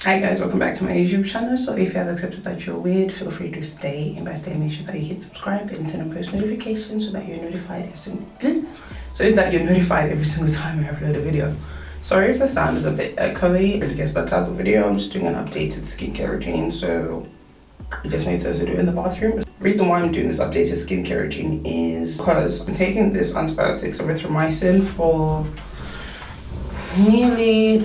Hi guys, welcome back to my YouTube channel. So if you have accepted that you're weird, feel free to stay, and by staying make sure that you hit subscribe and turn on post notifications so that you're notified every single time I upload a video. Sorry if the sound is a bit echoey, I guess that type of video. I'm just doing an updated skincare routine, so it just made sense to do it in the bathroom. The reason why I'm doing this updated skincare routine is because I'm taking this antibiotics erythromycin for nearly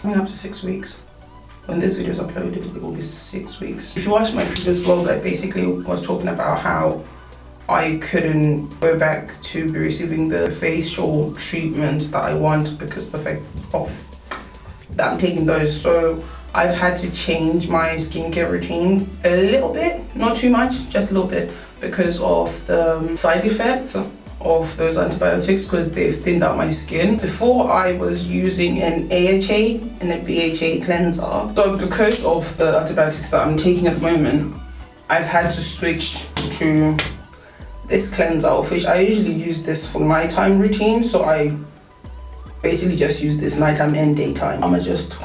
up to 6 weeks. When this video is uploaded, it will be 6 weeks. If you watched my previous vlog, I basically was talking about how I couldn't go back to be receiving the facial treatment that I want because of the fact that I'm taking those. So I've had to change my skincare routine a little bit, not too much, just a little bit, because of the side effects of those antibiotics, because they've thinned out my skin. Before, I was using an AHA and a BHA cleanser. So because of the antibiotics that I'm taking at the moment, I've had to switch to this cleanser, which I usually use this for nighttime routine. So I basically just use this nighttime and daytime. I'm gonna just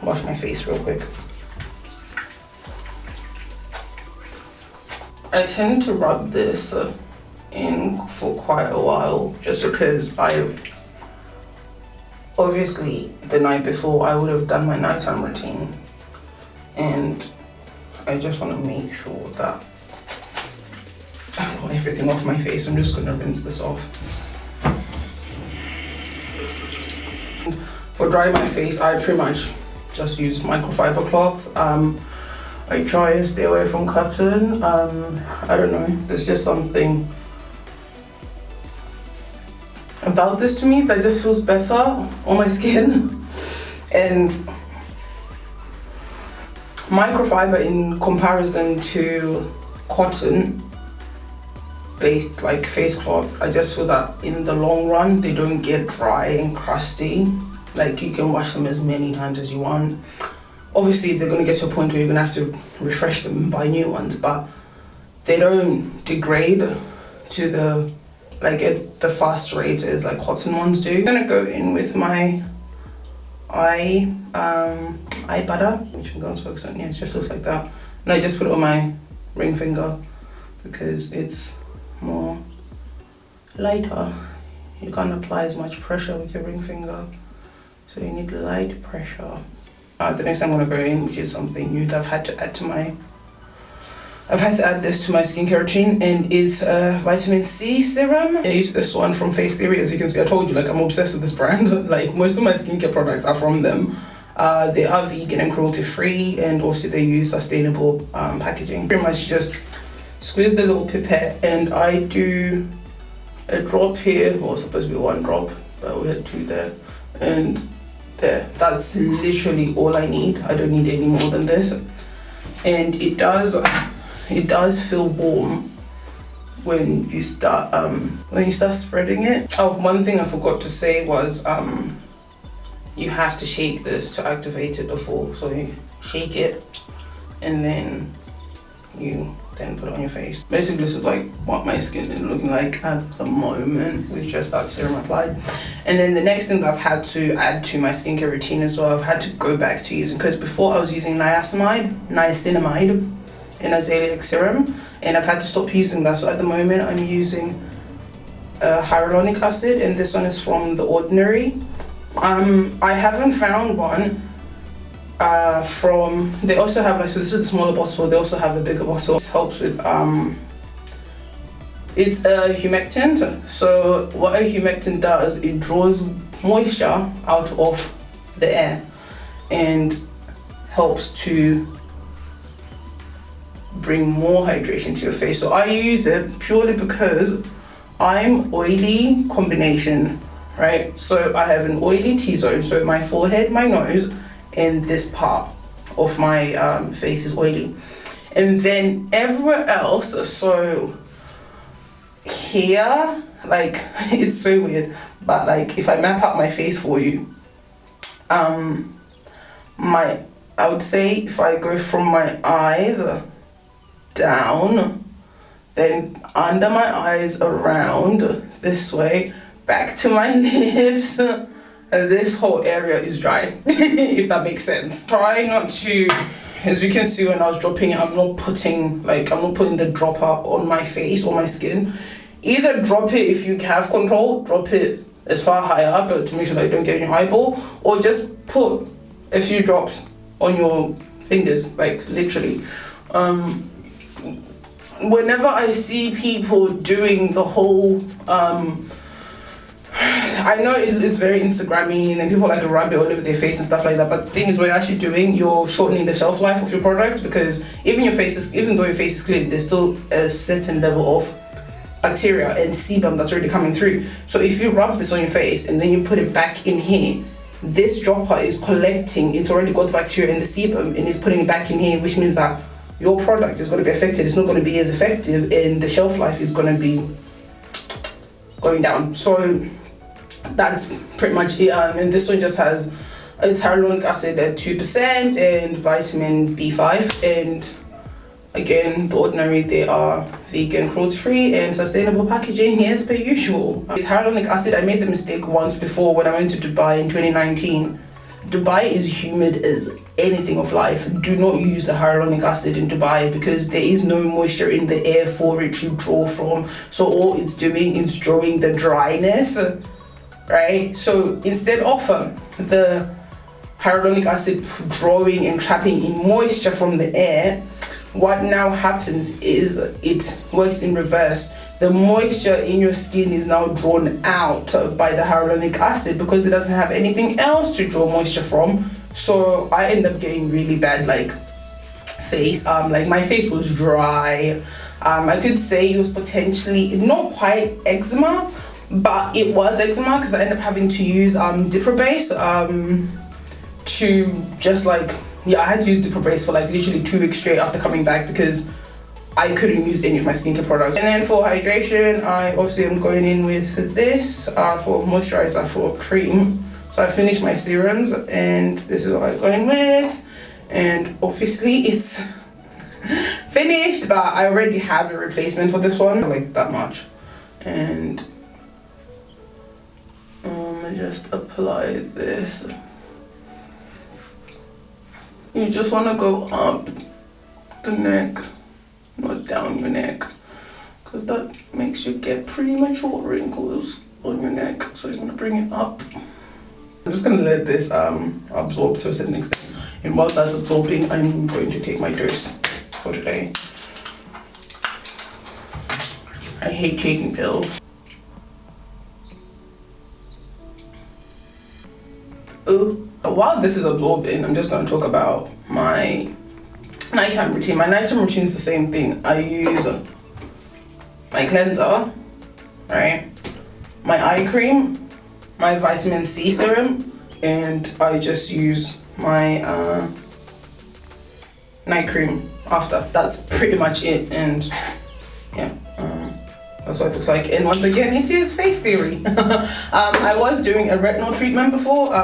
wash my face real quick. I tend to rub this in for quite a while, just because obviously the night before I would have done my nighttime routine, and I just want to make sure that I've got everything off my face. I'm just going to rinse this off. For drying my face, I pretty much just use microfiber cloth. I try and stay away from cotton. I don't know, there's just something about this to me that just feels better on my skin. And microfiber, in comparison to cotton based like face cloths, I just feel that in the long run they don't get dry and crusty. Like, you can wash them as many times as you want. Obviously they're going to get to a point where you're going to have to refresh them and buy new ones, but they don't degrade to the at the fast rate as like cotton ones do. I'm gonna go in with my eye butter, which I'm going to focus on. Yeah, it just looks like that. And I just put it on my ring finger because it's more lighter. You can't apply as much pressure with your ring finger, so you need light pressure. The next thing I'm gonna go in, which is something new that I've had to add this to my skincare routine, and it's a vitamin C serum. I use this one from Face Theory. As you can see, I told you, like, I'm obsessed with this brand. Like, most of my skincare products are from them. They are vegan and cruelty free, and obviously they use sustainable packaging. Pretty much just squeeze the little pipette, and I do a drop here, or supposed to be one drop, but we had two there, and there. That's literally all I need. I don't need any more than this. And it does feel warm when you start spreading it. Oh, one thing I forgot to say was you have to shake this to activate it before. So you shake it and then you put it on your face. Basically, this is like what my skin is looking like at the moment with just that serum applied. And then the next thing that I've had to add to my skincare routine as well, I've had to go back to using, because before I was using niacinamide in azelaic serum, and I've had to stop using that. So at the moment I'm using hyaluronic acid, and this one is from The Ordinary. I haven't found one they also have, like, so this is the smaller bottle, they also have a bigger bottle. It helps with it's a humectant. So what a humectant does, it draws moisture out of the air and helps to bring more hydration to your face. So I use it purely because I'm oily combination, right? So I have an oily T-zone, so my forehead, my nose, and this part of my face is oily. And then everywhere else, so here, like, it's so weird, but like if I map out my face for you, I would say if I go from my eyes down, then under my eyes, around this way, back to my lips, this whole area is dry, if that makes sense. Try not to, as you can see when I was dropping it, I'm not putting the dropper on my face or my skin. Either drop it if you have control, drop it as far higher up to make sure that you don't get in your eyeball, or just put a few drops on your fingers, like literally. Whenever I see people doing the whole I know it's very Instagrammy and people like to rub it all over their face and stuff like that, but the thing is, what you're actually doing, you're shortening the shelf life of your product, because even though your face is clean, there's still a certain level of bacteria and sebum that's already coming through. So if you rub this on your face and then you put it back in here, this dropper is collecting, it's already got the bacteria and the sebum and it's putting it back in here, which means that your product is going to be affected. It's not going to be as effective and the shelf life is going to be going down. So that's pretty much it. And this one just has, it's hyaluronic acid at 2% and vitamin B5, and again, the ordinary, they are vegan, cruelty-free and sustainable packaging as per usual. With hyaluronic acid, I made the mistake once before when I went to Dubai in 2019. Dubai is humid as anything of life. Do not use the hyaluronic acid in Dubai because there is no moisture in the air for it to draw from. So all it's doing is drawing the dryness, right? So instead of the hyaluronic acid drawing and trapping in moisture from the air, what now happens is it works in reverse. The moisture in your skin is now drawn out by the hyaluronic acid because it doesn't have anything else to draw moisture from. So I end up getting really bad face. Like my face was dry. I could say it was potentially not quite eczema, but it was eczema because I ended up having to use Diprobase to just I had to use Diprobase for literally 2 weeks straight after coming back because I couldn't use any of my skincare products. And then for hydration, I obviously am going in with this for moisturizer for cream. So I finished my serums and this is what I'm going with. And obviously it's finished, but I already have a replacement for this one, like that much. And I just apply this. You just want to go up the neck, not down your neck, because that makes you get premature wrinkles on your neck. So you want to bring it up. I'm just going to let this absorb to a certain extent. And while that's absorbing, I'm going to take my dose for today. I hate taking pills. While this is absorbing, I'm just going to talk about my nighttime routine. My nighttime routine is the same thing. I use my cleanser, right? My eye cream, my vitamin C serum, and I just use my night cream after. That's pretty much it. And yeah, that's what it looks like. And once again, it is face theory. I was doing a retinol treatment before.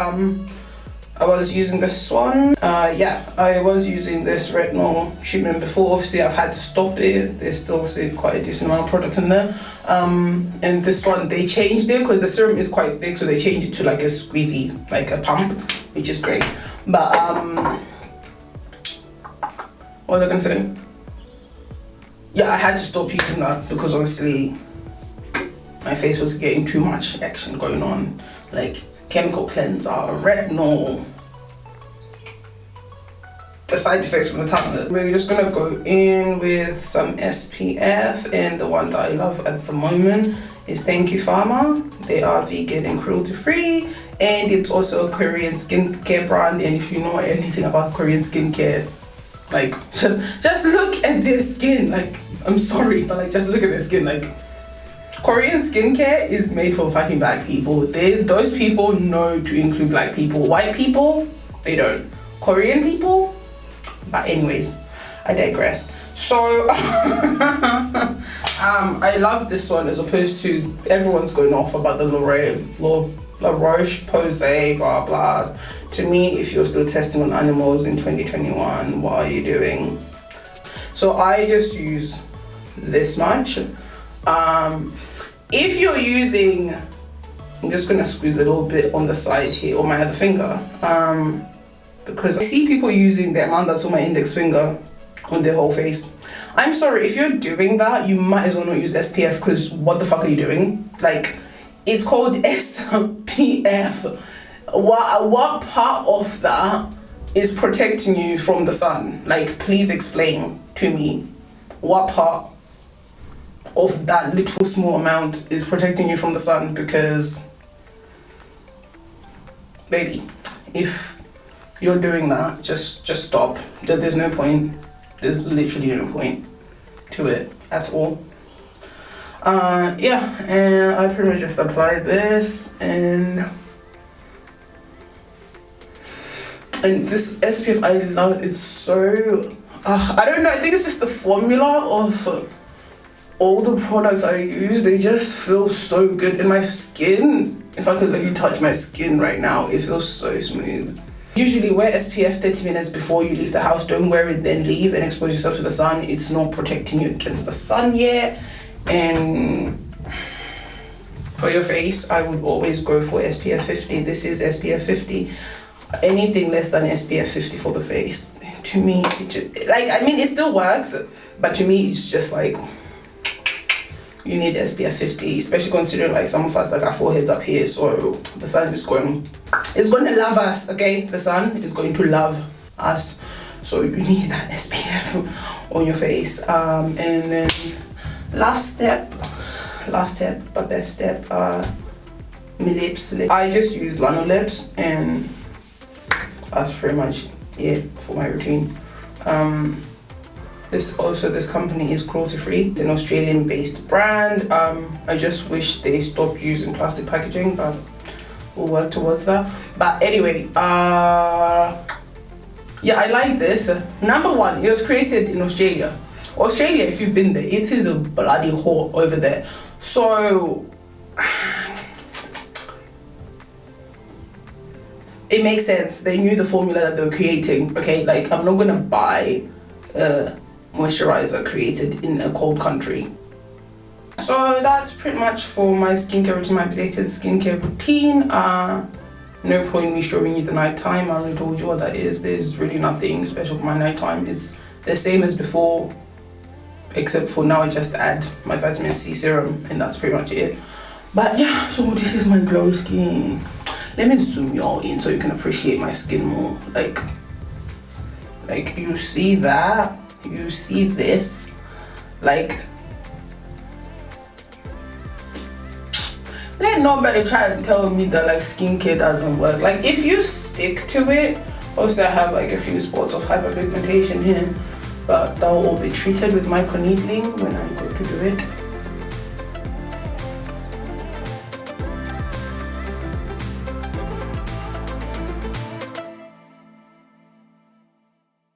I was using this one. I was using this retinol treatment before. Obviously, I've had to stop it. There's still obviously quite a decent amount of product in there. And this one, they changed it because the serum is quite thick, so they changed it to like a squeezy, like a pump, which is great. But what was I gonna say? Yeah, I had to stop using that because obviously my face was getting too much action going on, like chemical cleanser, retinol, the side effects from the tablet. We're just gonna go in with some SPF, and the one that I love at the moment is Thank You Pharma. They are vegan and cruelty free, and it's also a Korean skincare brand. And if you know anything about Korean skincare, like just look at their skin. Like, I'm sorry, but like just look at their skin. Like, Korean skincare is made for fucking black people. Those people know to include black people. White people, they don't. Korean people, but anyways, I digress. So I love this one as opposed to everyone's going off about the La Roche-Posay, blah blah. To me, if you're still testing on animals in 2021, what are you doing? So I just use this much. If you're using I'm just gonna squeeze a little bit on the side here on my other finger, because I see people using the amount that's on my index finger on their whole face. I'm sorry, if you're doing that, you might as well not use SPF, because what the fuck are you doing? Like, it's called SPF. What part of that is protecting you from the sun? Like, please explain to me what part of that little small amount is protecting you from the sun, because baby, if you're doing that, just stop. There's no point. There's literally no point to it at all. Yeah, and I pretty much just apply this, and this SPF, I love it. It's so I don't know, I think it's just the formula of all the products I use. They just feel so good in my skin. If I could let you touch my skin right now, it feels so smooth. Usually wear SPF 30 minutes before you leave the house. Don't wear it then leave and expose yourself to the sun. It's not protecting you against the sun yet. And for your face, I would always go for SPF 50. This is SPF 50. Anything less than SPF 50 for the face, to me, it still works, but to me it's just like, you need SPF 50, especially considering like some of us that got foreheads up here, so the sun is going to love us, okay? The sun is going to love us, so you need that SPF on your face. And then last step, but best step, my lips. I just use Lano lips, and that's pretty much it for my routine. This company is cruelty free. It's an Australian based brand. I just wish they stopped using plastic packaging, but we'll work towards that. But anyway, yeah, I like this. Number one, it was created in Australia. Australia, if you've been there, it is a bloody hot over there. So it makes sense. They knew the formula that they were creating. Okay, like, I'm not gonna buy a moisturizer created in a cold country. So that's pretty much for my skincare routine, my updated skincare routine. No point me showing you the nighttime. I already told you what that is. There's really nothing special for my nighttime. It's the same as before, except for now I just add my vitamin C serum, and that's pretty much it. But yeah, so this is my glow skin. Let me zoom you all in so you can appreciate my skin more. Like you see that? You see this? Like, let nobody try and tell me that like skincare doesn't work. Like, if you stick to it, obviously I have like a few spots of hyperpigmentation here, but that will all be treated with microneedling when I go to do it.